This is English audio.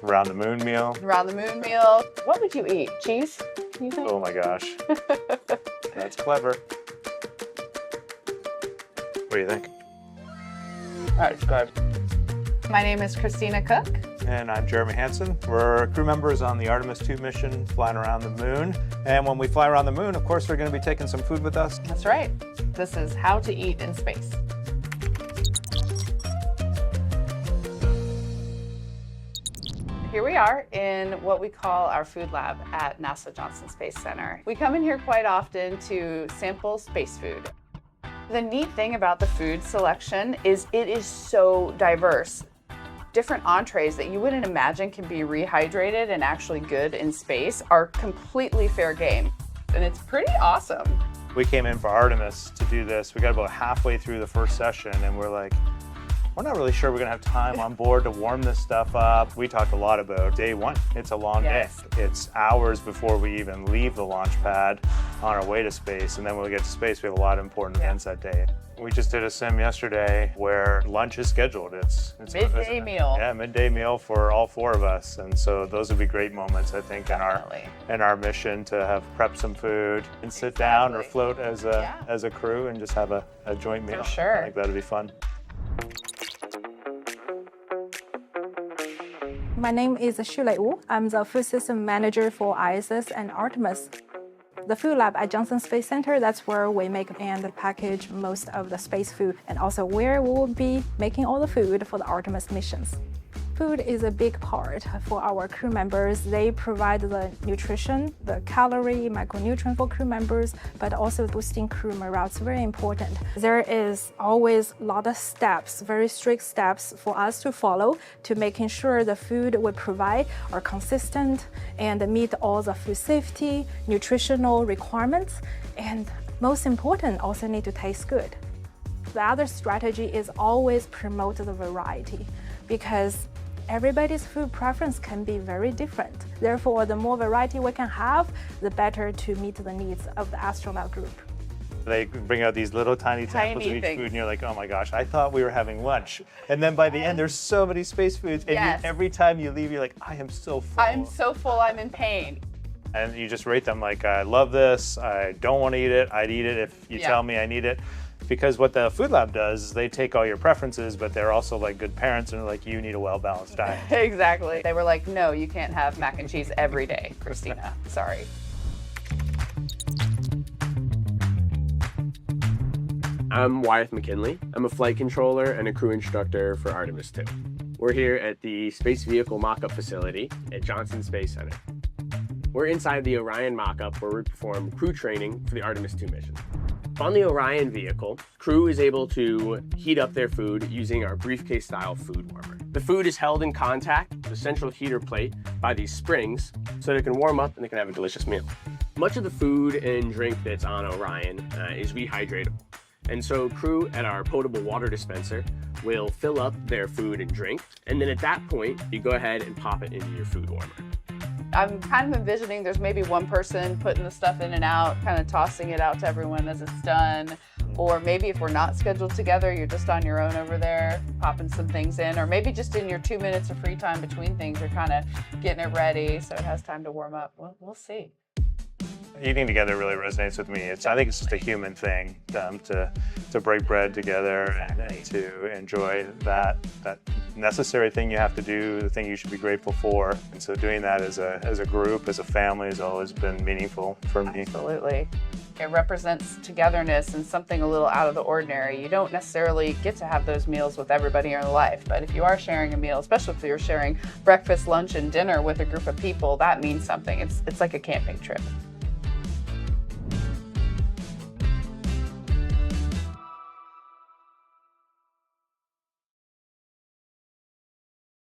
Around the moon meal. Around the moon meal. What would you eat? Cheese, you think? Oh my gosh. That's clever. What do you think? That's good. My name is Christina Cook. And I'm Jeremy Hansen. We're crew members on the Artemis 2 mission flying around the moon. And when we fly around the moon, of course, we're going to be taking some food with us. That's right. This is how to eat in space. Here we are in what we call our food lab at NASA Johnson Space Center. We come in here quite often to sample space food. The neat thing about the food selection is it is so diverse. Different entrees that you wouldn't imagine can be rehydrated and actually good in space are completely fair game. And it's pretty awesome. We came in for Artemis to do this. We got about halfway through the first session and we're like, we're not really sure we're gonna have time on board to warm this stuff up. We talked a lot about day one. It's a long day. It's hours before we even leave the launch pad on our way to space. And then when we get to space, we have a lot of important events that day. We just did a sim yesterday where lunch is scheduled. It's midday meal. Yeah, midday meal for all four of us. And so those would be great moments, I think, in our mission to have prepped some food and sit down or float as a crew and just have a joint meal. For sure. I think that'd be fun. My name is Shulei Wu. I'm the food system manager for ISS and Artemis. The food lab at Johnson Space Center, that's where we make and package most of the space food, and also where we will be making all the food for the Artemis missions. Food is a big part for our crew members. They provide the nutrition, the calorie, micronutrient for crew members, but also boosting crew morale. It's very important. There is always a lot of steps, very strict steps for us to follow to making sure the food we provide are consistent and meet all the food safety, nutritional requirements, and most important, also need to taste good. The other strategy is always promote the variety, because everybody's food preference can be very different. Therefore, the more variety we can have, the better to meet the needs of the astronaut group. They bring out these little tiny samples of each food and you're like, oh my gosh, I thought we were having lunch. And then by the end, there's so many space foods. And every time you leave, you're like, I am so full. I'm so full, I'm in pain. And you just rate them like, I love this, I don't want to eat it, I'd eat it if you tell me I need it. Because what the food lab does is they take all your preferences, but they're also like good parents and they're like, you need a well-balanced diet. Exactly. They were like, no, you can't have mac and cheese every day, Christina. Sorry. I'm Wyeth McKinley. I'm a flight controller and a crew instructor for Artemis 2. We're here at the Space Vehicle Mock-Up Facility at Johnson Space Center. We're inside the Orion mock-up where we perform crew training for the Artemis 2 mission. On the Orion vehicle, crew is able to heat up their food using our briefcase-style food warmer. The food is held in contact with the central heater plate by these springs so that it can warm up and they can have a delicious meal. Much of the food and drink that's on Orion is rehydratable. And so crew at our potable water dispenser will fill up their food and drink. And then at that point, you go ahead and pop it into your food warmer. I'm kind of envisioning there's maybe one person putting the stuff in and out, kind of tossing it out to everyone as it's done. Or maybe if we're not scheduled together, you're just on your own over there, popping some things in. Or maybe just in your 2 minutes of free time between things, you're kind of getting it ready so it has time to warm up. Well, we'll see. Eating together really resonates with me. I think it's just a human thing to break bread together and to enjoy that necessary thing you have to do, the thing you should be grateful for. And so doing that as a group, as a family, has always been meaningful for me. Absolutely. It represents togetherness and something a little out of the ordinary. You don't necessarily get to have those meals with everybody in your life, but if you are sharing a meal, especially if you're sharing breakfast, lunch, and dinner with a group of people, that means something. It's like a camping trip.